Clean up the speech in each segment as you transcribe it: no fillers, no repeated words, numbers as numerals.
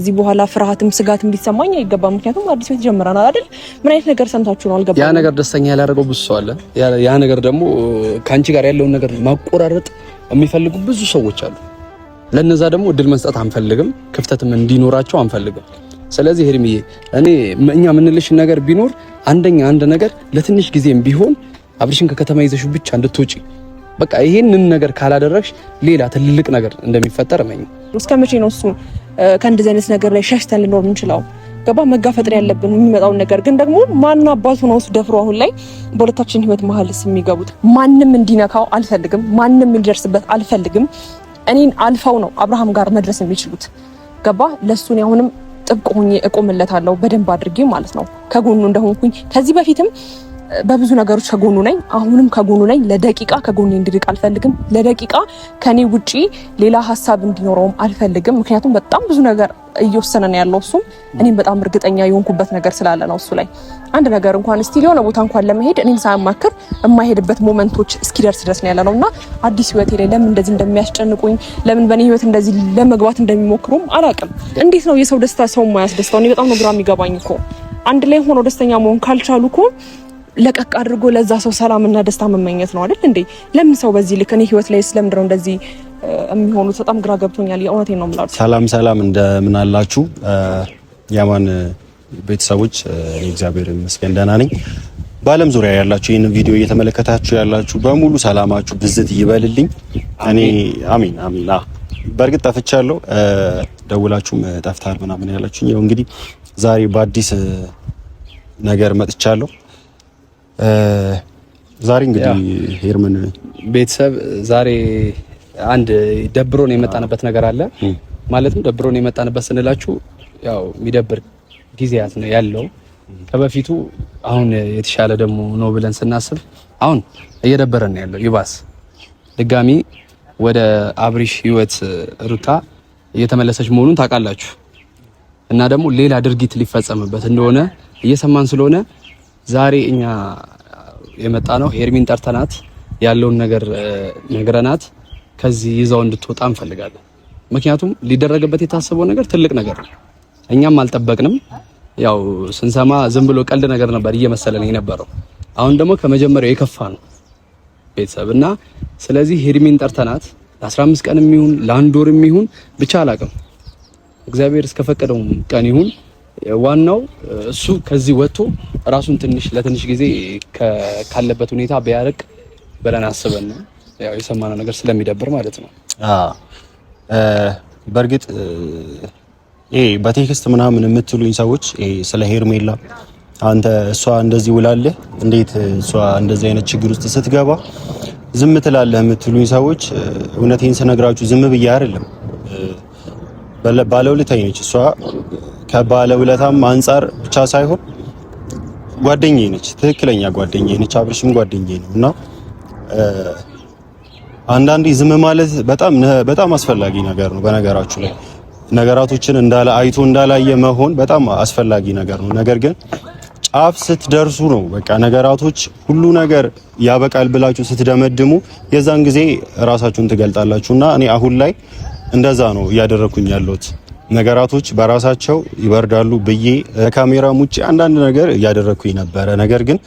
እዚህ በኋላ ፍርሃትም ስጋትም ሊሰማኝ አይገባም። ምክንያቱም አዲስ ቤት ጀምረናል አይደል? ምን አይነት ነገር ሰምታችሁ ነው አልገባም። ያ ነገር ደስተኛ ያላደረገው ብዙ ሰው አለ። ያ ነገር ደግሞ ካንቺ ጋር ያለውን ነገር ማቆራረጥ የሚፈልጉ ብዙ ሰዎች አሉ። ለነዛ ደግሞ እድል መስጠት አንፈልግም፣ ክፍተትም እንዲኖራቸው አንፈልግም። ስለዚህ ሄርሚዬ እኛ ምንልሽ ነገር ቢኖር አንድ ነገር ለትንሽ ጊዜም ቢሆን አብርሽን ከከተማ ይዘሽ ብቻ እንድትወጪ በቃ ይሄንን ነገር ካላደረግሽ ሌላ ትልቅ ነገር እንደሚፈጠር እመኝ። እስከ መቼ ነው እሱ ከእንደዚህ አይነት ነገር ላይ ሸሽተን ልኖር እንችላው? ገባ መጋፈጥ ያለብን የሚመጣውን ነገር ግን ደግሞ ማን አባቱ ነው ደፍሮ አሁን ላይ በሁለታችን ህይወት መሀልስ የሚገቡት? ማንም እንዲነካው አልፈልግም፣ ማንም እንዲደርስበት አልፈልግም። እኔን አልፈው ነው አብርሃም ጋር መድረስ የሚችሉት። ገባ ለሱን አሁንም ጥብቅ ሆኜ እቆምለታለሁ በደንብ አድርጌ ማለት ነው። ከጎኑ እንደሆንኩኝ ከዚህ በፊትም በብዙ ነገሮች ከጎኑ ነኝ፣ አሁንም ከጎኑ ነኝ። ለደቂቃ ከጎኑ እንዲርቅ አልፈልግም። ለደቂቃ ከኔ ውጪ ሌላ ሀሳብ እንዲኖረውም አልፈልግም። ምክንያቱም በጣም ብዙ ነገር እየወሰነ ነው ያለው እሱም እኔም በጣም እርግጠኛ የሆንኩበት ነገር ስላለ ነው። እሱ ላይ አንድ ነገር እንኳን እስቲ የሆነ ቦታ እንኳን ለመሄድ እኔን ሳያማክር የማይሄድበት ሞመንቶች እስኪደርስ ድረስ ነው ያለ ነውና አዲስ ህይወቴ ላይ ለምን እንደዚህ እንደሚያስጨንቁኝ ለምን በኔ ህይወት እንደዚህ ለመግባት እንደሚሞክሩም አላውቅም። እንዴት ነው የሰው ደስታ ሰው የማያስደስተው? እኔ በጣም ነው ግራ የሚገባኝ እኮ። አንድ ላይ ሆኖ ደስተኛ መሆን ካልቻሉ እኮ ለቀቅ አድርጎ ለዛ ሰው ሰላምና ደስታ መመኘት ነው አይደል እንዴ? ለምን ሰው በዚህ ልክ እኔ ህይወት ላይ ስለምንድነው እንደዚህ የሚሆኑት? በጣም ግራ ገብቶኛል። የእውነቴን ነው የምላችሁ። ሰላም እንደምን አላችሁ ያማን ቤተሰቦች? እግዚአብሔር ይመስገን ደህና ነኝ። በዓለም ዙሪያ ያላችሁ ይህን ቪዲዮ እየተመለከታችሁ ያላችሁ በሙሉ ሰላማችሁ ብዝት ይበልልኝ። እኔ አሚን። በእርግጥ ጠፍቻለሁ፣ ደውላችሁም ጠፍታል ምናምን ያላችሁ ያው እንግዲህ ዛሬ በአዲስ ነገር መጥቻለሁ። ዛሬ እንግዲህ ሄርመን ቤተሰብ ዛሬ አንድ ደብሮን የመጣንበት ነገር አለ። ማለትም ደብሮን የመጣንበት ስንላችሁ ያው የሚደብር ጊዜያት ነው ያለው ከበፊቱ አሁን የተሻለ ደግሞ ነው ብለን ስናስብ አሁን እየደበረን ነው ያለው። ይባስ ድጋሚ ወደ አብሪሽ ህይወት ሩታ እየተመለሰች መሆኑን ታውቃላችሁ እና ደግሞ ሌላ ድርጊት ሊፈጸምበት እንደሆነ እየሰማን ስለሆነ ዛሬ እኛ የመጣ ነው ሄርሚን ጠርተናት ያለውን ነገር ነግረናት ከዚህ ይዛው እንድትወጣ እንፈልጋለን። ምክንያቱም ሊደረግበት የታሰበው ነገር ትልቅ ነገር ነው። እኛም አልጠበቅንም። ያው ስንሰማ ዝም ብሎ ቀልድ ነገር ነበር እየመሰለን የነበረው። አሁን ደግሞ ከመጀመሪያው የከፋ ነው ቤተሰብና ስለዚህ ሄርሚን ጠርተናት ለ15 ቀንም ይሁን ለአንድ ወርም ይሁን ብቻ አላውቅም፣ እግዚአብሔር እስከፈቀደው ቀን ይሁን ዋናው እሱ ከዚህ ወጥቶ ራሱን ለትንሽ ጊዜ ካለበት ሁኔታ ቢያርቅ ብለን አስበን ነው። ያው የሰማነው ነገር ስለሚደብር ማለት ነው። በእርግጥ በቴክስት ምናምን የምትሉኝ ሰዎች ስለ ሄርሜላ አንተ እሷ እንደዚህ ውላለህ እንዴት እሷ እንደዚህ አይነት ችግር ውስጥ ስትገባ ዝም ትላለህ የምትሉኝ ሰዎች እውነቴን ስነግራችሁ ዝም ብዬ አይደለም። ባለውለታዬ ነች እሷ። ከባለውለታም አንፃር ብቻ ሳይሆን ጓደኛዬ ነች፣ ትክክለኛ ጓደኛዬ ነች። አብርሽም ጓደኛዬ ነው እና አንዳንዴ ዝም ማለት በጣም አስፈላጊ ነገር ነው። በነገራችሁ ላይ ነገራቶችን አይቶ እንዳላየ መሆን በጣም አስፈላጊ ነገር ነው። ነገር ግን ጫፍ ስትደርሱ ነው በቃ ነገራቶች ሁሉ ነገር ያበቃል ብላችሁ ስትደመድሙ የዛን ጊዜ ራሳችሁን ትገልጣላችሁና እኔ አሁን ላይ እንደዛ ነው እያደረኩኝ ያለሁት። ነገራቶች በራሳቸው ይበርዳሉ ብዬ ከካሜራም ውጪ አንዳንድ ነገር እያደረኩኝ ነበረ። ነገር ግን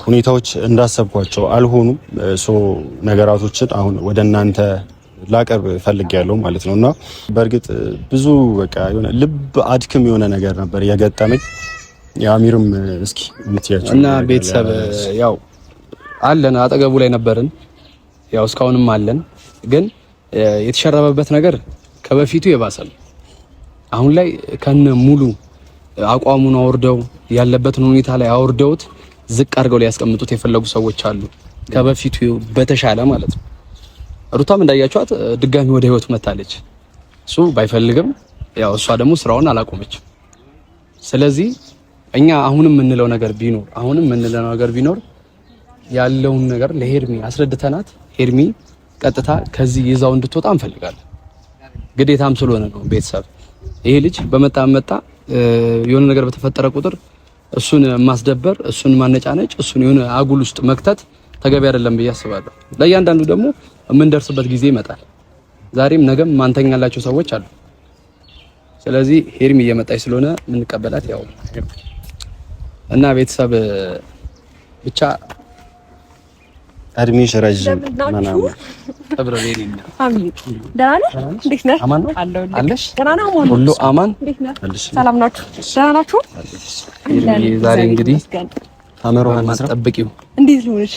ሁኔታዎች እንዳሰብኳቸው አልሆኑም። ነገራቶችን አሁን ወደ እናንተ ላቀርብ ፈልጌያለሁ ማለት ነውና በእርግጥ ብዙ በቃ የሆነ ልብ አድክም የሆነ ነገር ነበር የገጠመኝ። የአሚርም እስኪ እንትያቸው እና ቤተሰብ ያው አለን አጠገቡ ላይ ነበርን፣ ያው እስካሁንም አለን። ግን የተሸረበበት ነገር ከበፊቱ የባሰል አሁን ላይ ከነ ሙሉ አቋሙን አውርደው ያለበትን ሁኔታ ላይ አውርደውት ዝቅ አድርገው ሊያስቀምጡት የፈለጉ ሰዎች አሉ፣ ከበፊቱ በተሻለ ማለት ነው። ሩታም እንዳያችኋት ድጋሚ ወደ ህይወቱ መታለች። እሱ ባይፈልግም ያው እሷ ደግሞ ስራውን አላቆመችም። ስለዚህ እኛ አሁንም የምንለው ነገር ቢኖር ያለውን ነገር ለሄርሚ አስረድተናት ሄርሚ ቀጥታ ከዚህ ይዛው እንድትወጣ እንፈልጋለን። ግዴታም ስለሆነ ነው። ቤተሰብ ይሄ ልጅ በመጣ የሆነ ነገር በተፈጠረ ቁጥር እሱን ማስደበር፣ እሱን ማነጫነጭ፣ እሱን የሆነ አጉል ውስጥ መክተት ተገቢ አይደለም ብዬ አስባለሁ። ለእያንዳንዱ ደግሞ የምንደርስበት ጊዜ ይመጣል። ዛሬም ነገም ማንተኛላቸው ሰዎች አሉ። ስለዚህ ሄርሚ እየመጣች ስለሆነ የምንቀበላት ያው እና ቤተሰብ ብቻ እድሜሽ ረጅም ምናምን ተብረሌኒ አሚን ደህና ነህ? እንዴት ነህ? አማን ነው አለሽ? ደህና ነህ? አማን ሁሉ አማን ሰላም ናችሁ? ደህና ናችሁ? ዛሬ እንግዲህ አመራውን ማስጠብቂው እንዴት ልሆንሽ?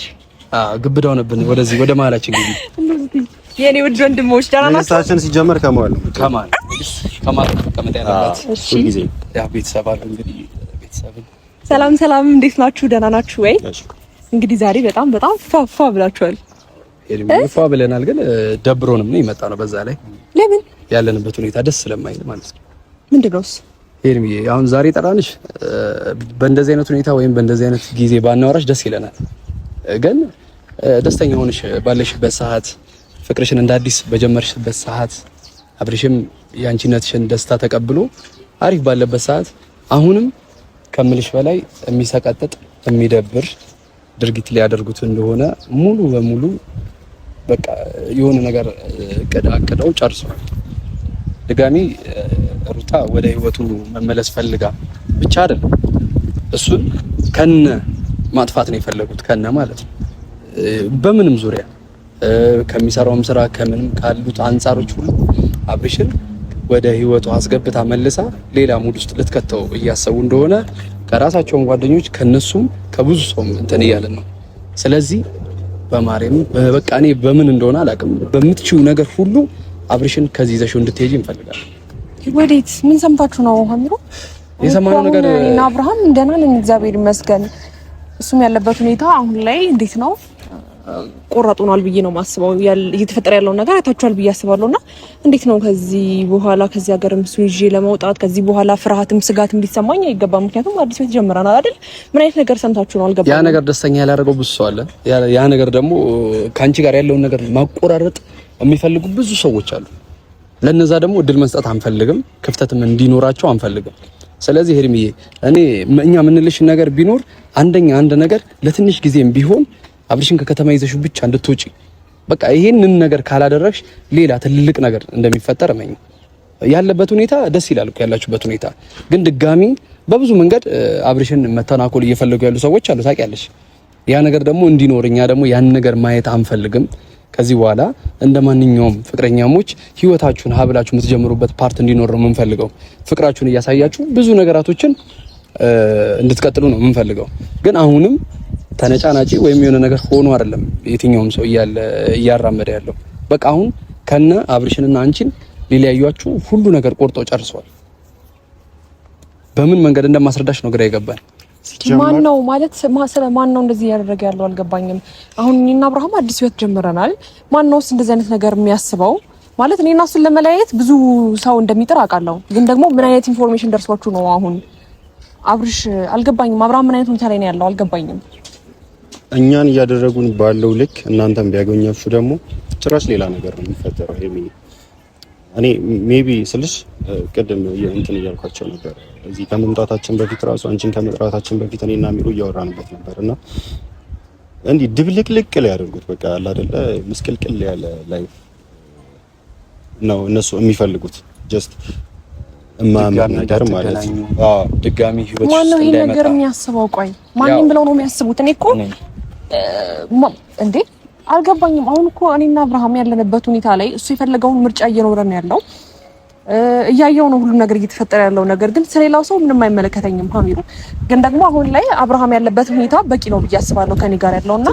ግብዳው ነብን ወደዚህ ወደ መሀላችን ግቢ የኔ ውድ ወንድሞች ደህና ናችሁ? ደስታችን ሲጀመር ከማል ነው ከማል ተቀመጠ ያለባት ሁሉ ጊዜ ያ ቤተሰብ አለ እንግዲህ ቤተሰብን ሰላም እንዴት ናችሁ? ደህና ናችሁ ወይ? እንግዲህ ዛሬ በጣም ፋፋ ብላችኋል። ፋ ብለናል፣ ግን ደብሮንም ነው የመጣ ነው። በዛ ላይ ለምን ያለንበት ሁኔታ ደስ ስለማይል ማለት ነው። ምንድነውስ ሄርሚ አሁን ዛሬ ጠራንሽ በእንደዚህ አይነት ሁኔታ ወይም በእንደዚህ አይነት ጊዜ ባናወራሽ ደስ ይለናል። ግን ደስተኛ ሆነሽ ባለሽበት ሰዓት ፍቅርሽን እንደ አዲስ በጀመርሽበት ሰዓት አብርሽም ያንቺነትሽን ደስታ ተቀብሎ አሪፍ ባለበት ሰዓት አሁንም ከምልሽ በላይ የሚሰቀጥጥ የሚደብር ድርጊት ሊያደርጉት እንደሆነ ሙሉ በሙሉ በቃ የሆነ ነገር አቅደው ጨርሰዋል። ድጋሚ ሩታ ወደ ህይወቱ መመለስ ፈልጋ ብቻ አይደለም እሱን ከነ ማጥፋት ነው የፈለጉት፣ ከነ ማለት ነው። በምንም ዙሪያ ከሚሰራውም ስራ ከምንም ካሉት አንጻሮች ሁሉ አብርሽን ወደ ህይወቱ አስገብታ መልሳ ሌላ ሙድ ውስጥ ልትከተው እያሰቡ እንደሆነ ከራሳቸውን ጓደኞች ከነሱም ከብዙ ሰው እንትን እያለን ነው። ስለዚህ በማርያም በቃ እኔ በምን እንደሆነ አላውቅም፣ በምትችው ነገር ሁሉ አብርሽን ከዚህ ይዘሽው እንድትሄጂ እንፈልጋለን። ወዴት? ምን ሰምታችሁ ነው? አሚሮ የሰማነው ነገር እና አብርሃም ደህና ነን እግዚአብሔር ይመስገን። እሱም ያለበት ሁኔታ አሁን ላይ እንዴት ነው? ቆራጡናል ብዬ ነው ማስበው። እየተፈጠረ ያለው ነገር አይታችኋል ብዬ አስባለሁና እንዴት ነው ከዚህ በኋላ ከዚህ ሀገርም እሱን ይዤ ለመውጣት ከዚህ በኋላ ፍርሃትም ስጋትም ሊሰማኝ አይገባም። ምክንያቱም አዲስ ቤት ጀምረናል አይደል? ምን አይነት ነገር ሰምታችሁ ነው? አልገባም። ያ ነገር ደስተኛ ያላደረገው ብዙ ሰው አለ። ያ ነገር ደግሞ ካንቺ ጋር ያለውን ነገር ማቆራረጥ የሚፈልጉ ብዙ ሰዎች አሉ። ለነዛ ደግሞ እድል መስጠት አንፈልግም፣ ክፍተትም እንዲኖራቸው አንፈልግም። ስለዚህ ሄርሚዬ እኛ ምንልሽ ነገር ቢኖር አንድ ነገር ለትንሽ ጊዜም ቢሆን አብርሽን ከከተማ ይዘሽው ብቻ እንድትወጪ በቃ ይሄንን ነገር ካላደረግሽ ሌላ ትልቅ ነገር እንደሚፈጠር እመኝ። ያለበት ሁኔታ ደስ ይላል እኮ ያላችሁበት ሁኔታ፣ ግን ድጋሚ በብዙ መንገድ አብርሽን መተናኮል እየፈለጉ ያሉ ሰዎች አሉ ታውቂያለሽ። ያ ነገር ደግሞ እንዲኖር እኛ ደግሞ ያን ነገር ማየት አንፈልግም። ከዚህ በኋላ እንደ ማንኛውም ፍቅረኛሞች ህይወታችሁን ሀብላችሁ የምትጀምሩበት ፓርት እንዲኖር ነው የምንፈልገው። ፍቅራችሁን እያሳያችሁ ብዙ ነገራቶችን እንድትቀጥሉ ነው የምንፈልገው። ግን አሁንም ተነጫናጪ ወይም የሆነ ነገር ሆኖ አይደለም የትኛውም ሰው እያራመደ ያለው። በቃ አሁን ከነ አብርሽንና አንቺን ሊለያዩአችሁ ሁሉ ነገር ቆርጠው ጨርሰዋል። በምን መንገድ እንደማስረዳሽ ነው ግራ ይገባል። ማን ነው ማለት ማን ነው እንደዚህ ያደረገ ያለው አልገባኝም። አሁን እኔና አብርሃም አዲስ ህይወት ጀምረናል። ማን ነውስ እንደዚህ አይነት ነገር የሚያስበው? ማለት እኔና እሱን ለመለያየት ብዙ ሰው እንደሚጥር አውቃለሁ። ግን ደግሞ ምን አይነት ኢንፎርሜሽን ደርሷችሁ ነው አሁን? አብርሽ አልገባኝም። አብርሃም ምን አይነት ሁኔታ ላይ ነው ያለው አልገባኝም። እኛን እያደረጉን ባለው ልክ እናንተም ቢያገኛችሁ ደግሞ ጭራሽ ሌላ ነገር ነው የሚፈጠረው። እኔ ሜቢ ስልሽ ቅድም እንትን እያልኳቸው ነበር። እዚህ ከመምጣታችን በፊት ራሱ አንቺን ከመጥራታችን በፊት እኔና ሚሩ እያወራንበት ነበርና እንዲህ ድብልቅልቅ ላይ ያደርጉት በቃ አለ አይደለ ምስቅልቅል ያለ ላይፍ ነው እነሱ የሚፈልጉት። ጀስት እማማ ነገር ማለት ነው። ድጋሚ ህይወት ማን ነው ይሄ ነገር የሚያስበው? ቆይ ማንንም ብለው ነው የሚያስቡት? እኔ እኮ እንዴ አልገባኝም። አሁን እኮ እኔና አብርሃም ያለንበት ሁኔታ ላይ እሱ የፈለገውን ምርጫ እየኖረን ያለው እያየው ነው ሁሉ ነገር እየተፈጠረ ያለው ነገር፣ ግን ስለሌላው ሰው ምንም አይመለከተኝም። ሀሚሩ ግን ደግሞ አሁን ላይ አብርሃም ያለበት ሁኔታ በቂ ነው ብዬ አስባለሁ ከኔ ጋር ያለውና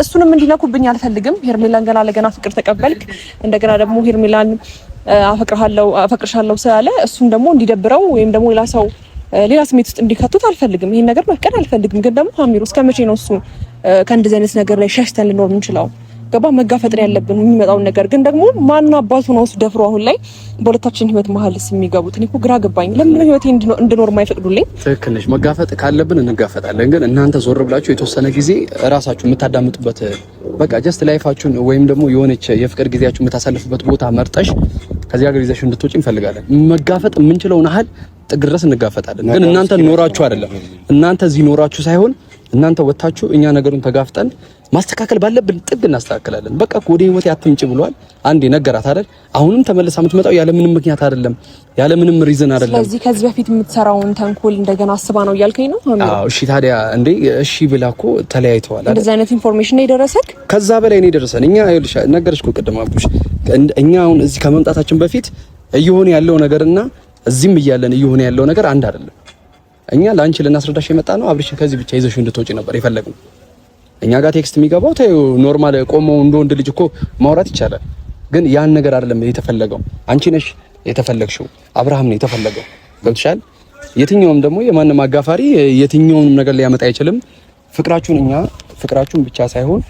እሱንም እንዲነኩብኝ አልፈልግም። ሄርሜላን ገና ለገና ፍቅር ተቀበልክ፣ እንደገና ደግሞ ሄርሜላን አፈቅርሻለሁ ስላለ እሱም ደግሞ እንዲደብረው ወይም ደግሞ ሌላ ስሜት ውስጥ እንዲከቱት አልፈልግም። ይሄን ነገር መፍቀድ አልፈልግም። ግን ደግሞ ሀሚሩ እስከመቼ ነው እሱ ከእንደዚህ አይነት ነገር ላይ ሸሽተን ልኖር የምንችለው? ገባ መጋፈጥ ያለብን የሚመጣውን ነገር። ግን ደግሞ ማን አባቱ ነው እሱ ደፍሮ አሁን ላይ በሁለታችን ህይወት መሀልስ የሚገቡት? እኔ እኮ ግራ ገባኝ። ለምን ነው ህይወቴ እንድኖር የማይፈቅዱልኝ? ትክክል ነሽ። መጋፈጥ ካለብን እንጋፈጣለን። ግን እናንተ ዞር ብላችሁ የተወሰነ ጊዜ እራሳችሁ የምታዳምጡበት በቃ ጀስት ላይፋችሁን ወይም ደግሞ የሆነች የፍቅር ጊዜያችሁ የምታሳልፉበት ቦታ መርጠሽ ከዚህ ሀገር ይዘሽ እንድትወጪ እንፈልጋለን። መጋፈጥ የምንችለውን ያህል ጥግ ድረስ እንጋፈጣለን። ግን እናንተ ኖራችሁ አይደለም፣ እናንተ እዚህ ኖራችሁ ሳይሆን እናንተ ወጣችሁ እኛ ነገሩን ተጋፍጠን ማስተካከል ባለብን ጥግ እናስተካክላለን። በቃ ወደ ህይወቴ አትምጪ ብሏል። አንዴ ነገራት አይደል? አሁንም ተመልሳ የምትመጣው ያለ ምንም ምክንያት አይደለም፣ ያለ ምንም ሪዝን አይደለም። ስለዚህ ከዚህ በፊት የምትሰራውን ተንኮል እንደገና አስባ ነው እያልከኝ ነው? አዎ። እሺ ታዲያ እንዴ እሺ ብላ እኮ ተለያይተዋል አይደል? እንደዚህ አይነት ኢንፎርሜሽን ነው የደረሰክ? ከዛ በላይ ነው የደረሰን። እኛ ይኸውልሽ ነገርሽ እኮ ቅድም አቡሽ፣ እኛ አሁን እዚህ ከመምጣታችን በፊት እየሆነ ያለው ነገርና እዚህም እያለን እየሆነ ያለው ነገር አንድ አይደለም። እኛ ለአንቺ ልናስረዳሽ የመጣ ነው አብርሽ ከዚህ ብቻ ይዘሽ እንድትወጪ ነበር የፈለግነው። እኛ ጋር ቴክስት የሚገባው ተይው ኖርማል ቆመው እንደ ወንድ ልጅ እኮ ማውራት ይቻላል። ግን ያን ነገር አይደለም የተፈለገው። አንቺ ነሽ የተፈለግሽው፣ አብርሃም ነው የተፈለገው። ገብቶሻል? የትኛውም ደግሞ የማንም አጋፋሪ የትኛውም ነገር ሊያመጣ አይችልም። ፍቅራችሁን ብቻ ሳይሆን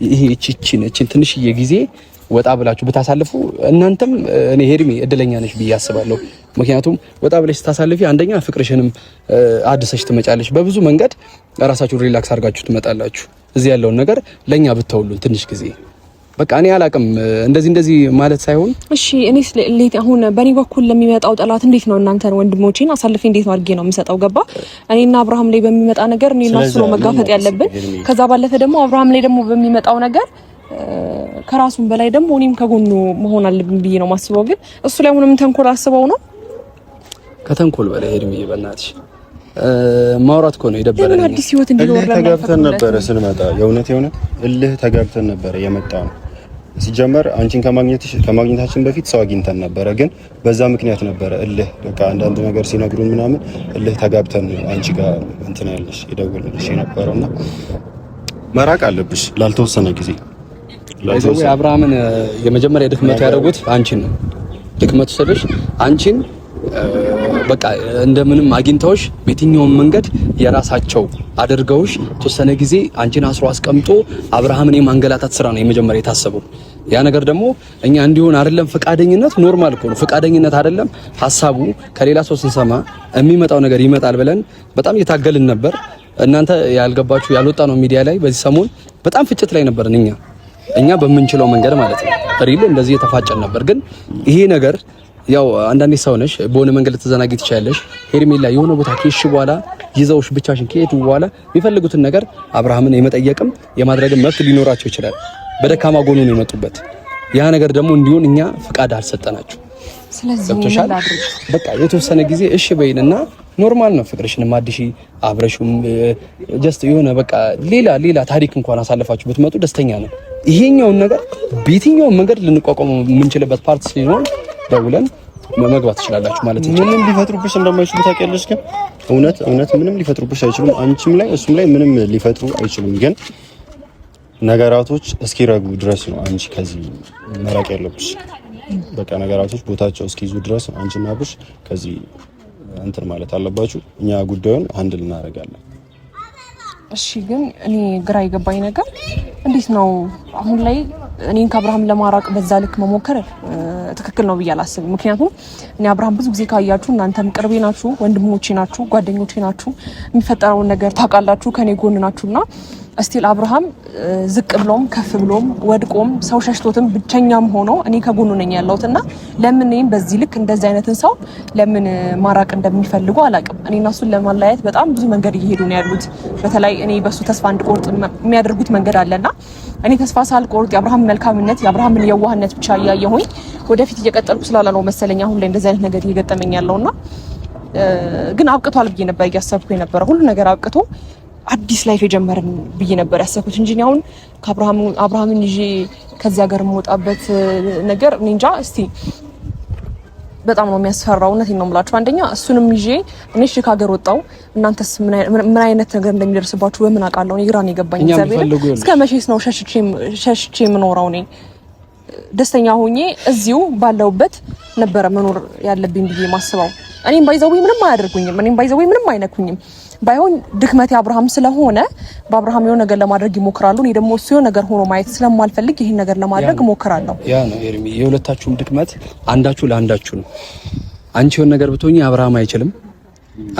ይሄ እቺን ትንሽዬ ጊዜ ወጣ ብላችሁ ብታሳልፉ እናንተም እኔ ሄርሜ እድለኛ ነሽ ብዬ አስባለሁ። ምክንያቱም ወጣ ብለሽ ስታሳልፊ አንደኛ ፍቅርሽንም አድሰሽ ትመጫለሽ። በብዙ መንገድ ራሳችሁን ሪላክስ አድርጋችሁ ትመጣላችሁ። እዚህ ያለውን ነገር ለኛ ብትተውሉን ትንሽ ጊዜ በቃ እኔ አላቅም እንደዚህ ማለት ሳይሆን እሺ። እኔስ አሁን በእኔ በኩል ለሚመጣው ጠላት እንዴት ነው እናንተን ወንድሞቼን አሳልፌ እንዴት ነው አድርጌ ነው የምሰጠው? ገባ? እኔና አብርሃም ላይ በሚመጣ ነገር እኔና እሱ ነው መጋፈጥ ያለብን። ከዛ ባለፈ ደግሞ አብርሃም ላይ ደግሞ በሚመጣው ነገር ከራሱም በላይ ደግሞ እኔም ከጎኑ መሆን አለብኝ ብዬ ነው ማስበው። ግን እሱ ላይ ምንም ተንኮል አስበው ነው? ከተንኮል በላይ ሄድምዬ በእናትሽ ማውራት እኮ ነው የደበረኝ። አዲስ ህይወት እንዲኖር ተጋብተን ነበር ስንመጣ፣ የእውነት እልህ ተጋብተን ነበር የመጣ ነው። ሲጀመር አንቺን ከማግኘታችን በፊት ሰው አግኝተን ነበረ፣ ግን በዛ ምክንያት ነበረ እልህ። በቃ አንዳንድ ነገር ሲነግሩን ምናምን እልህ ተጋብተን አንቺ ጋር እንትን ያለሽ የደወልልሽ የነበረውና መራቅ አለብሽ ላልተወሰነ ጊዜ። አብርሃምን የመጀመሪያ ድክመቱ ያደረጉት አንቺን ነው። ድክመቱ ስልሽ አንቺን በቃ እንደምንም አግኝተውሽ በየትኛውም መንገድ የራሳቸው አድርገውሽ ተወሰነ ጊዜ አንቺን አስሮ አስቀምጦ አብርሃምን የማንገላታት ስራ ነው የመጀመሪያ የታሰበው። ያ ነገር ደግሞ እኛ እንዲሆን አይደለም ፈቃደኝነት፣ ኖርማል እኮ ነው ፈቃደኝነት አይደለም ሐሳቡ ከሌላ ሰው ስንሰማ የሚመጣው ነገር ይመጣል ብለን በጣም እየታገልን ነበር። እናንተ ያልገባችሁ ያልወጣ ነው ሚዲያ ላይ በዚህ ሰሞን በጣም ፍጭት ላይ ነበርን እኛ በምንችለው መንገድ ማለት ነው። ሪል እንደዚህ የተፋጨን ነበር። ግን ይሄ ነገር ያው አንዳንዴ ሰው ነሽ፣ በሆነ መንገድ ልትዘናጊ ትችያለሽ። ሄርሜላ የሆነ ቦታ ከሄድሽ በኋላ ይዘውሽ ብቻሽን ከሄዱ በኋላ የሚፈልጉትን ነገር አብርሃምን የመጠየቅም የማድረግም መብት ሊኖራቸው ይችላል። በደካማ ጎኑ ነው የመጡበት። ያ ነገር ደግሞ እንዲሆን እኛ ፍቃድ አልሰጠናችሁ። ስለዚህ በቃ የተወሰነ ጊዜ እሺ በይንና ኖርማል ነው ፍቅርሽን ማድሺ አብረሽም ጀስት የሆነ በቃ ሌላ ታሪክ እንኳን አሳልፋችሁ ብትመጡ ደስተኛ ነው። ይሄኛውን ነገር በየትኛው መንገድ ልንቋቋመው የምንችልበት ፓርት ሲኖር ደውለን መግባት ትችላላችሁ ማለት ነው። ምንም ሊፈጥሩብሽ እንደማይችሉ ታውቂያለሽ። ግን እውነት ምንም ሊፈጥሩብሽ አይችሉም። አንቺም ላይ እሱም ላይ ምንም ሊፈጥሩ አይችሉም። ግን ነገራቶች እስኪረጉ ድረስ ነው አንቺ ከዚህ መራቅ ያለብሽ። በቃ ነገራቶች ቦታቸው እስኪይዙ ድረስ ነው አንቺና አብርሽ ከዚህ እንትን ማለት አለባችሁ። እኛ ጉዳዩን ሃንድል እናደርጋለን። እሺ ግን እኔ ግራ የገባኝ ነገር እንዴት ነው አሁን ላይ እኔን ከአብርሃም ለማራቅ በዛ ልክ መሞከር ትክክል ነው ብዬ አላስብም። ምክንያቱም እኔ አብርሃም ብዙ ጊዜ ካያችሁ እናንተም ቅርቤ ናችሁ፣ ወንድሞቼ ናችሁ፣ ጓደኞቼ ናችሁ፣ የሚፈጠረውን ነገር ታውቃላችሁ፣ ከኔ ጎን ናችሁና እስቲል አብርሃም ዝቅ ብሎም ከፍ ብሎም ወድቆም ሰው ሸሽቶትም ብቸኛም ሆኖ እኔ ከጎኑ ነኝ ያለሁትና ለምን እኔን በዚህ ልክ እንደዚህ አይነትን ሰው ለምን ማራቅ እንደሚፈልጉ አላውቅም። እኔና እሱን ለማለያየት በጣም ብዙ መንገድ እየሄዱ ነው ያሉት። በተለይ እኔ በሱ ተስፋ እንድቆርጥ የሚያደርጉት መንገድ አለና እኔ ተስፋ ሳልቆርጥ የአብርሃም መልካምነት የአብርሃምን የዋህነት ብቻ እያየሁኝ ወደፊት እየቀጠልኩ ስላለ ነው መሰለኝ አሁን ላይ እንደዚህ አይነት ነገር እየገጠመኝ ያለውና ግን አብቅቷል ብዬ ነበር እያሰብኩ የነበረ ሁሉ ነገር አብቅቶ አዲስ ላይፍ የጀመርን ብዬ ነበር ያሰብኩት እንጂ አሁን አብርሃምን ይዤ ከዚህ ሀገር የምወጣበት ነገር እኔ እንጃ። እስቲ በጣም ነው የሚያስፈራው። እውነቴን ነው የምላችሁ። አንደኛ እሱንም ይዤ እኔ እሺ ከሀገር ወጣው እናንተስ ምን አይነት ነገር እንደሚደርስባችሁ በምን አውቃለሁ? እኔ ግራ ነው የገባኝ። እግዚአብሔር እስከ መቼስ ነው ሸሽቼ የምኖረው? እኔ ደስተኛ ሆኜ እዚሁ ባለውበት ነበረ መኖር ያለብኝ ብዬ ማስበው። እኔም ባይዘው ምንም አያደርጉኝም፣ እኔም ባይዘው ምንም አይነኩኝም። ባይሆን ድክመቴ አብርሃም ስለሆነ በአብርሃም የሆነ ነገር ለማድረግ ይሞክራሉ። እኔ ደግሞ እሱ የሆነ ነገር ሆኖ ማየት ስለማልፈልግ ይሄን ነገር ለማድረግ እሞክራለሁ። ያ ነው ኤርሚ፣ የሁለታችሁም ድክመት አንዳችሁ ለአንዳችሁ ነው። አንቺ የሆነ ነገር ብትሆኚ አብርሃም አይችልም፣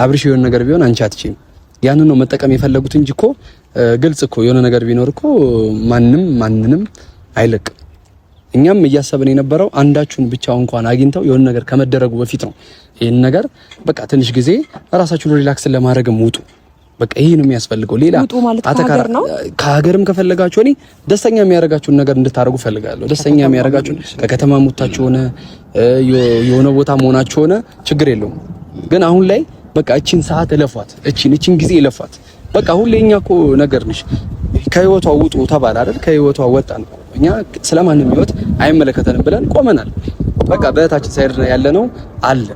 አብርሽ የሆነ ነገር ቢሆን አንቺ አትችይም። ያንን ነው መጠቀም የፈለጉት እንጂ እኮ ግልጽ እኮ የሆነ ነገር ቢኖር እኮ ማንንም አይለቅም። እኛም እያሰብን የነበረው አንዳችሁን ብቻ እንኳን አግኝተው የሆነ ነገር ከመደረጉ በፊት ነው። ይሄን ነገር በቃ ትንሽ ጊዜ ራሳችሁን ሪላክስ ለማድረግ ውጡ። በቃ ይሄ ነው የሚያስፈልገው። ሌላ አተካራ ነው። ከሀገርም ከፈለጋችሁ እኔ ደስተኛ የሚያደርጋችሁን ነገር እንድታደርጉ ፈልጋለሁ። ደስተኛ የሚያደርጋችሁን ከከተማ ሙታችሁ ሆነ የሆነ ቦታ መሆናችሁ ሆነ ችግር የለውም። ግን አሁን ላይ በቃ እቺን ሰዓት እለፏት፣ እቺን ጊዜ እለፏት። በቃ ሁሌ እኛ እኮ ነገር ነሽ ከህይወቷ ውጡ ተባለ አይደል? ከህይወቷ ወጣን። እኛ ስለማንም ህይወት አይመለከተንም ብለን ቆመናል። በቃ በእታችን ሳይድ ያለነው አለ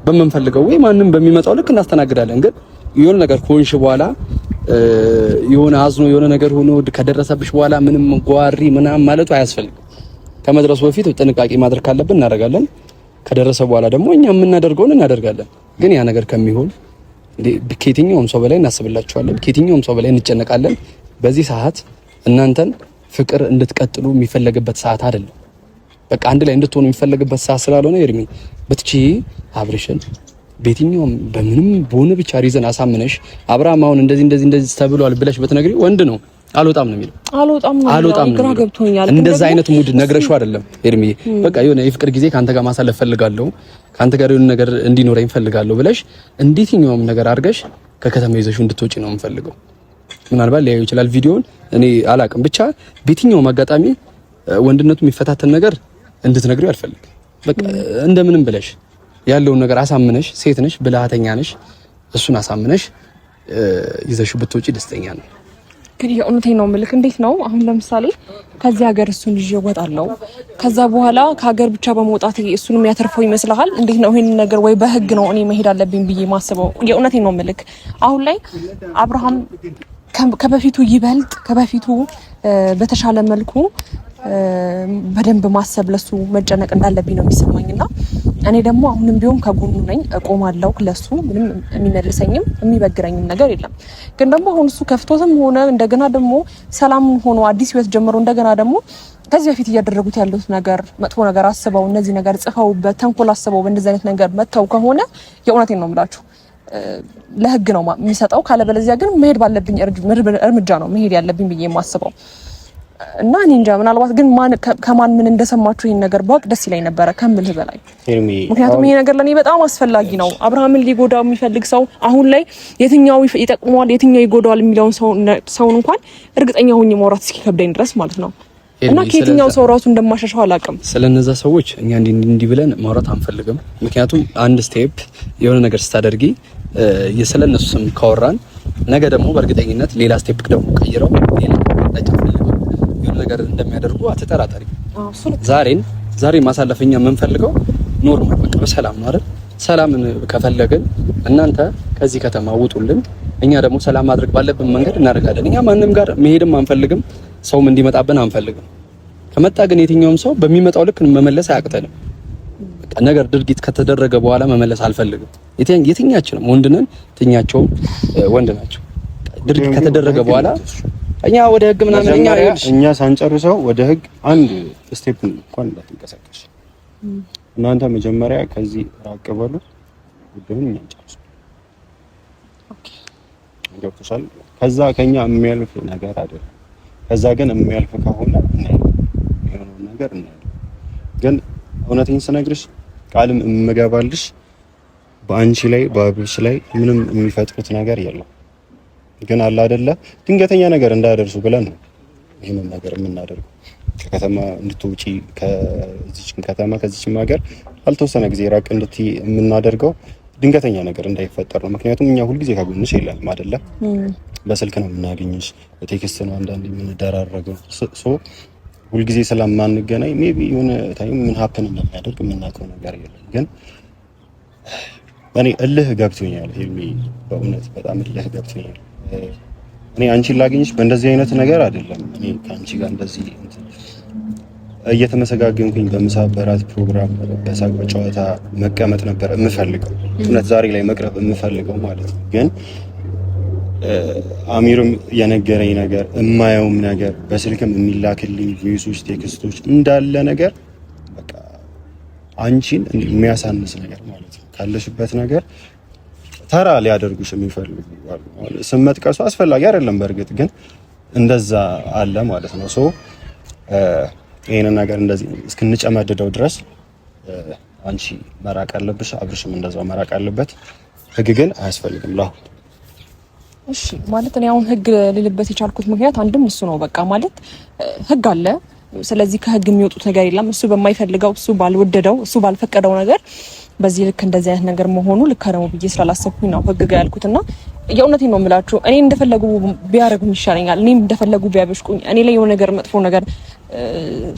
በመንፈልገው ወይ ማንም በሚመጣው ልክ እናስተናግዳለን። ግን የሆነ ነገር ከሆንሽ በኋላ የሆነ አዝኖ የሆነ ነገር ሆኖ ከደረሰብሽ በኋላ ምንም ጓሪ ምናምን ማለቱ አያስፈልግም። ከመድረሱ በፊት ጥንቃቄ ማድረግ ካለብን እናደርጋለን። ከደረሰ በኋላ ደግሞ እኛ የምናደርገውን እናደርጋለን። ግን ያ ነገር ከሚሆን ከየትኛውም ሰው በላይ እናስብላችኋለን፣ ከየትኛውም ሰው በላይ እንጨነቃለን። በዚህ ሰዓት እናንተን ፍቅር እንድትቀጥሉ የሚፈለግበት ሰዓት አይደለም። በቃ አንድ ላይ እንድትሆኑ የሚፈለግበት ሰዓት ስላልሆነ ኤርሚ ብትቺ አብርሽን በየትኛውም በምንም በሆነ ብቻ ሪዘን አሳምነሽ አብርሃም አሁን እንደዚህ ተብሏል ብለሽ በትነግሪ ወንድ ነው አልወጣም ነው የሚለው። አልወጣም ግራ ገብቶኛል። እንደዛ አይነት ሙድ ነግረሽው አይደለም ኤርሚ በቃ የሆነ የፍቅር ጊዜ ካንተ ጋር ማሳለፍ ፈልጋለሁ፣ ካንተ ጋር የሆነ ነገር እንዲኖረኝ ፈልጋለሁ ብለሽ እንዴትኛውም ነገር አድርገሽ ከከተማ ይዘሽው እንድትወጪ ነው የምፈልገው። ምናልባት ሊያዩ ይችላል ቪዲዮውን፣ እኔ አላቅም። ብቻ በየትኛውም አጋጣሚ ወንድነቱ የሚፈታተን ነገር እንድትነግሪው አልፈልግም። በቃ እንደምንም ብለሽ ያለውን ነገር አሳምነሽ፣ ሴት ነሽ፣ ብልሃተኛ ነሽ፣ እሱን አሳምነሽ ይዘሽው ብትወጪ ደስተኛ ነው። ግን የእውነቴን ነው የምልክ። እንዴት ነው አሁን ለምሳሌ ከዚህ ሀገር እሱን ይዤ እወጣለሁ፣ ከዛ በኋላ ከሀገር ብቻ በመውጣት እሱን የሚያተርፈው ይመስልሃል? እንዴት ነው ይሄን ነገር ወይ በህግ ነው እኔ መሄድ አለብኝ ብዬ ማስበው? የእውነቴን ነው የምልክ። አሁን ላይ አብርሃም ከበፊቱ ይበልጥ ከበፊቱ በተሻለ መልኩ በደንብ ማሰብ ለሱ መጨነቅ እንዳለብኝ ነው የሚሰማኝና እኔ ደግሞ አሁንም ቢሆን ከጎኑ ነኝ፣ እቆማለሁ። ለሱ ምንም የሚመልሰኝም የሚበግረኝም ነገር የለም። ግን ደግሞ አሁን እሱ ከፍቶትም ሆነ እንደገና ደግሞ ሰላም ሆኖ አዲስ ህይወት ጀምሮ እንደገና ደግሞ ከዚህ በፊት እያደረጉት ያሉት ነገር መጥፎ ነገር አስበው እነዚህ ነገር ጽፈውበት ተንኮል አስበው በእንደዚህ አይነት ነገር መተው ከሆነ የእውነቴን ነው የምላችሁ ለህግ ነው የሚሰጠው። ካለበለዚያ ግን መሄድ ባለብኝ እርምጃ ነው መሄድ ያለብኝ ብዬ የማስበው እና እኔ እንጃ። ምናልባት ግን ከማን ምን እንደሰማችሁ ይሄን ነገር ባቅ ደስ ይለኝ ነበረ ከምልህ በላይ። ምክንያቱም ይሄ ነገር ለኔ በጣም አስፈላጊ ነው። አብርሃምን ሊጎዳው የሚፈልግ ሰው አሁን ላይ የትኛው ይጠቅመዋል የትኛው ይጎዳዋል የሚለውን ሰውን እንኳን እርግጠኛ ሆኜ ማውራት እስኪከብደኝ ድረስ ማለት ነው። እና ከየትኛው ሰው ራሱ እንደማሻሻው አላውቅም። ስለነዛ ሰዎች እኛ እንዲህ ብለን ማውራት አንፈልግም። ምክንያቱም አንድ ስቴፕ የሆነ ነገር ስታደርጊ የስለነሱ ስም ካወራን ነገ ደግሞ በእርግጠኝነት ሌላ ስቴፕ ደግሞ ቀይረው ሌላ የሆነ ነገር እንደሚያደርጉ አትጠራጠሪ። ዛሬ ማሳለፈኛ የምንፈልገው ኖርማል በቃ በሰላም ነው አይደል? ሰላምን ከፈለግን እናንተ ከዚህ ከተማ ውጡልን፣ እኛ ደግሞ ሰላም ማድረግ ባለብን መንገድ እናደርጋለን። እኛ ማንም ጋር መሄድም አንፈልግም፣ ሰውም እንዲመጣብን አንፈልግም። ከመጣ ግን የትኛውም ሰው በሚመጣው ልክ መመለስ አያቅተንም። በቃ ነገር ድርጊት ከተደረገ በኋላ መመለስ አልፈልግም። የትኛችንም ወንድ ነን፣ የትኛቸውም ወንድ ናቸው። ድርጊት ከተደረገ በኋላ እኛ ወደ ህግ ምናምን እኛ ሳንጨርሰው ወደ ህግ አንድ ስቴፕ እንኳን እንዳትንቀሳቀስ። እናንተ መጀመሪያ ከዚህ ራቅ በሉ፣ ጉዳዩን እንጨርስ። ኦኬ ገብቶሻል? ከዛ ከኛ የሚያልፍ ነገር አይደለም። ከዛ ግን የሚያልፍ ከሆነ የሆነውን ነገር እናያለን። ግን እውነቴን ስነግርሽ ቃልም እምገባልሽ በአንቺ ላይ በአብርሽ ላይ ምንም የሚፈጥሩት ነገር የለም። ግን አለ አይደለ ድንገተኛ ነገር እንዳያደርሱ ብለን ነው ይሄንን ነገር የምናደርገው። ከከተማ እንድትወጪ ከዚች ከተማ ከዚችም ሀገር አልተወሰነ ጊዜ ራቅ እንድትይ የምናደርገው ድንገተኛ ነገር እንዳይፈጠር ነው። ምክንያቱም እኛ ሁልጊዜ ከጎንሽ የለንም አይደለ? በስልክ ነው የምናገኝሽ፣ በቴክስት ነው አንዳንዴ የምንደራረገው። ሁልጊዜ ስለማንገናኝ ሜቢ የሆነ ታይም ምን ሀፕን እንደሚያደርግ የምናውቀው ነገር የለም። ግን እኔ እልህ ገብቶኛል ሄልሚ፣ በእውነት በጣም እልህ ገብቶኛል። እኔ አንቺን ላገኝሽ በእንደዚህ አይነት ነገር አይደለም። እኔ ከአንቺ ጋር እንደዚህ እየተመሰጋገንኩኝ በምሳ በራት ፕሮግራም በሳቅ በጨዋታ መቀመጥ ነበር የምፈልገው፣ እውነት ዛሬ ላይ መቅረብ የምፈልገው ማለት ነው። ግን አሚርም የነገረኝ ነገር የማየውም ነገር በስልክም የሚላክልኝ ቮይሶች፣ ቴክስቶች እንዳለ ነገር በቃ አንቺን የሚያሳንስ ነገር ማለት ነው። ካለሽበት ነገር ተራ ሊያደርጉሽ የሚፈልጉ ስም መጥቀሱ አስፈላጊ አይደለም። በእርግጥ ግን እንደዛ አለ ማለት ነው። ሶ ይሄንን ነገር እንደዚህ እስክንጨመድደው ድረስ አንቺ መራቅ አለብሽ፣ አብርሽም እንደዛው መራቅ አለበት። ህግ ግን አያስፈልግም። እሺ ማለት እኔ አሁን ህግ ልልበት የቻልኩት ምክንያት አንድም እሱ ነው። በቃ ማለት ህግ አለ። ስለዚህ ከህግ የሚወጡት ነገር የለም። እሱ በማይፈልገው እሱ ባልወደደው እሱ ባልፈቀደው ነገር በዚህ ልክ እንደዚህ አይነት ነገር መሆኑ ልክ ነው ብዬ ስላላሰብኩኝ ነው ህግ ጋር ያልኩትና የእውነቴን ነው የምላችሁ። እኔ እንደፈለጉ ቢያረጉኝ ይሻለኛል። እኔም እንደፈለጉ ቢያበሽቁኝ፣ እኔ ላይ የሆነ ነገር መጥፎ ነገር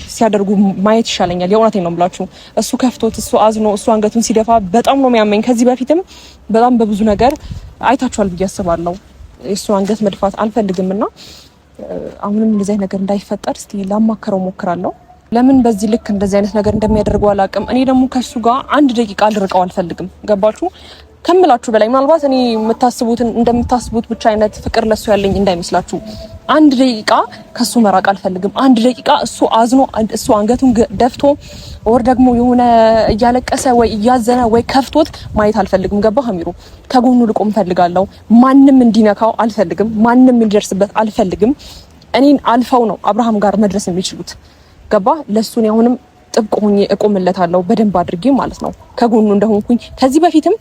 ሲያደርጉ ማየት ይሻለኛል። የእውነቴን ነው የምላችሁ። እሱ ከፍቶት እሱ አዝኖ እሱ አንገቱን ሲደፋ በጣም ነው የሚያመኝ። ከዚህ በፊትም በጣም በብዙ ነገር አይታችኋል ብዬ አስባለሁ። የእሱ አንገት መድፋት አልፈልግምና አሁንም እንደዚህ አይነት ነገር እንዳይፈጠር እስቲ ላማከረው ሞክራለሁ። ለምን በዚህ ልክ እንደዚህ አይነት ነገር እንደሚያደርገው አላውቅም። እኔ ደግሞ ከሱ ጋር አንድ ደቂቃ ልርቀው አልፈልግም። ገባችሁ? ከምላችሁ በላይ ምናልባት እኔ እንደምታስቡት ብቻ አይነት ፍቅር ለሱ ያለኝ እንዳይመስላችሁ። አንድ ደቂቃ ከሱ መራቅ አልፈልግም። አንድ ደቂቃ እሱ አዝኖ እሱ አንገቱን ደፍቶ ወር ደግሞ የሆነ እያለቀሰ ወይ እያዘነ ወይ ከፍቶት ማየት አልፈልግም። ገባህ አሚሩ? ከጎኑ ልቆም ፈልጋለሁ። ማንም እንዲነካው አልፈልግም። ማንም እንዲደርስበት አልፈልግም። እኔን አልፈው ነው አብርሃም ጋር መድረስ የሚችሉት። ገባ? ለሱ ነው አሁንም ጥብቅ ሆኜ እቆምለታለሁ በደንብ አድርጌ ማለት ነው። ከጎኑ እንደሆንኩኝ ከዚህ በፊትም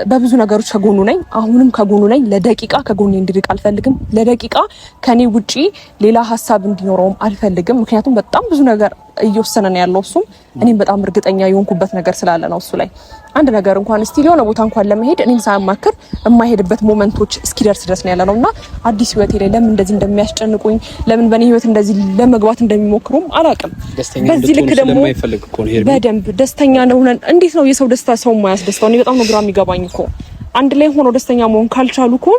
በብዙ ነገሮች ከጎኑ ነኝ። አሁንም ከጎኑ ነኝ። ለደቂቃ ከጎኑ እንዲርቅ አልፈልግም። ለደቂቃ ከኔ ውጪ ሌላ ሀሳብ እንዲኖረውም አልፈልግም። ምክንያቱም በጣም ብዙ ነገር እየወሰነ ነው ያለው እሱም እኔም በጣም እርግጠኛ የሆንኩበት ነገር ስላለ ነው። እሱ ላይ አንድ ነገር እንኳን እስቲ የሆነ ቦታ እንኳን ለመሄድ እኔን ሳያማክር የማይሄድበት ሞመንቶች እስኪደርስ ድረስ ነው ያለ ነውና አዲስ ህይወቴ ላይ ለምን እንደዚህ እንደሚያስጨንቁኝ ለምን በኔ ህይወት እንደዚህ ለመግባት እንደሚሞክሩም አላውቅም። በዚህ ልክ ደግሞ በደንብ ደስተኛ ነውነን እንዴት ነው የሰው ደስታ ሰው ማያስደስተው? እኔ በጣም ነው ግራ የሚገባኝ እኮ አንድ ላይ ሆኖ ደስተኛ መሆን ካልቻሉ እኮ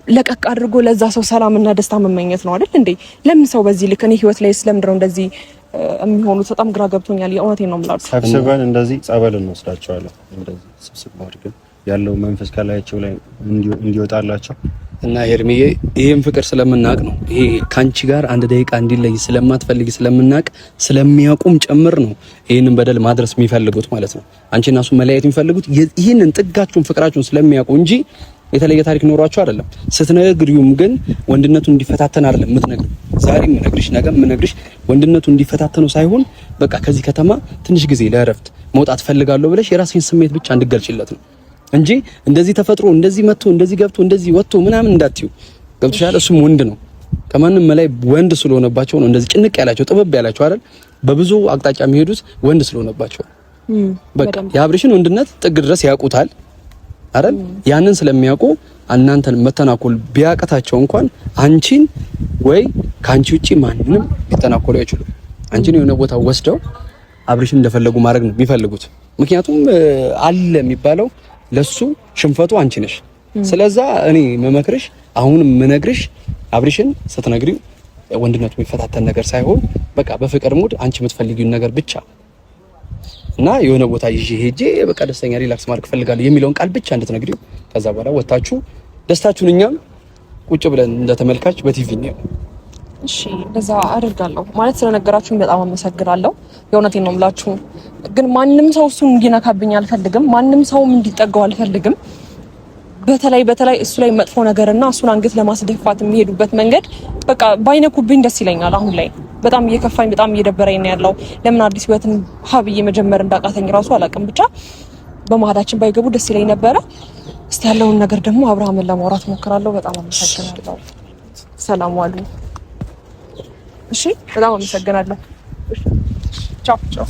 ለቀቅ አድርጎ ለዛ ሰው ሰላምና ደስታ መመኘት ነው አይደል እንዴ? ለምን ሰው በዚህ ልክ እኔ ህይወት ላይ ስለምንድነው እንደዚህ የሚሆኑት? በጣም ግራ ገብቶኛል። የእውነቴን ነው የምላችሁ። ሰብስበን እንደዚህ ጸበል እንወስዳቸዋለን። እንደዚህ ስብስብ አድርገን ያለው መንፈስ ካላያቸው ላይ እንዲወጣላቸው እና ሄርሚዬ ይሄን ፍቅር ስለምናቅ ነው። ይሄ ካንቺ ጋር አንድ ደቂቃ እንዲለይ ስለማትፈልጊ ስለምናቅ ስለሚያውቁም ጭምር ነው ይሄንን በደል ማድረስ የሚፈልጉት ማለት ነው። አንቺና እሱ መለያየት የሚፈልጉት ይሄንን ጥጋችሁን ፍቅራችሁን ስለሚያውቁ እንጂ የተለየ ታሪክ ኖሯችሁ አይደለም። ስትነግሪውም ግን ወንድነቱ እንዲፈታተን አይደለም የምትነግሪው። ዛሬም ምነግርሽ ነገም ምነግርሽ ወንድነቱ እንዲፈታተነው ሳይሆን በቃ ከዚህ ከተማ ትንሽ ጊዜ ለእረፍት መውጣት ፈልጋለሁ ብለሽ የራስሽን ስሜት ብቻ እንድገልጪለት ነው እንጂ እንደዚህ ተፈጥሮ እንደዚህ መጥቶ እንደዚህ ገብቶ እንደዚህ ወጥቶ ምናምን እንዳትዩ። ገብቶሻል? እሱም ወንድ ነው። ከማንም በላይ ወንድ ስለሆነባቸው ነው እንደዚህ ጭንቅ ያላቸው ጥበብ ያላቸው አይደል? በብዙ አቅጣጫ የሚሄዱት ወንድ ስለሆነባቸው በቃ የአብርሽን ወንድነት ጥግ ድረስ ያውቁታል አይደል? ያንን ስለሚያውቁ እናንተን መተናኮል ቢያቀታቸው እንኳን አንቺን ወይ ካንቺ ውጪ ማንንም ሊተናኮሉ አይችሉም። አንቺን የሆነ ቦታ ወስደው አብርሽን እንደፈለጉ ማድረግ ነው የሚፈልጉት። ምክንያቱም አለ የሚባለው ለሱ ሽንፈቱ አንቺ ነሽ። ስለዛ እኔ መመክርሽ አሁንም ምነግርሽ አብርሽን ስትነግሪው ወንድነቱ የሚፈታተን ነገር ሳይሆን በቃ በፍቅር ሙድ አንቺ የምትፈልጊውን ነገር ብቻ እና የሆነ ቦታ ይዤ ሄጄ በቃ ደስተኛ ሪላክስ ማድረግ ፈልጋለሁ የሚለውን ቃል ብቻ እንድትነግሪው። ከዛ በኋላ ወጣችሁ ደስታችሁን እኛም ቁጭ ብለን እንደተመልካች በቲቪ ነው። እሺ እንደዛ አደርጋለሁ ማለት ስለነገራችሁኝ በጣም አመሰግናለሁ። የእውነቴን ነው የምላችሁ። ግን ማንም ሰው እሱን እንዲነካብኝ አልፈልግም። ማንም ሰውም እንዲጠጋው አልፈልግም። በተለይ እሱ ላይ መጥፎ ነገርና እሱን አንገት ለማስደፋት የሚሄዱበት መንገድ በቃ ባይነኩብኝ ደስ ይለኛል። አሁን ላይ በጣም እየከፋኝ በጣም እየደበረኝ ነው ያለው። ለምን አዲስ ህይወትን ሀብዬ መጀመር እንዳቃተኝ ራሱ አላውቅም። ብቻ በመሀላችን ባይገቡ ደስ ይለኝ ነበረ። እስቲ ያለውን ነገር ደግሞ አብርሃምን ለማውራት ሞክራለሁ። በጣም አመሰግናለሁ። ሰላም ዋሉ። እሺ በጣም አመሰግናለሁ። ቻው ቻው።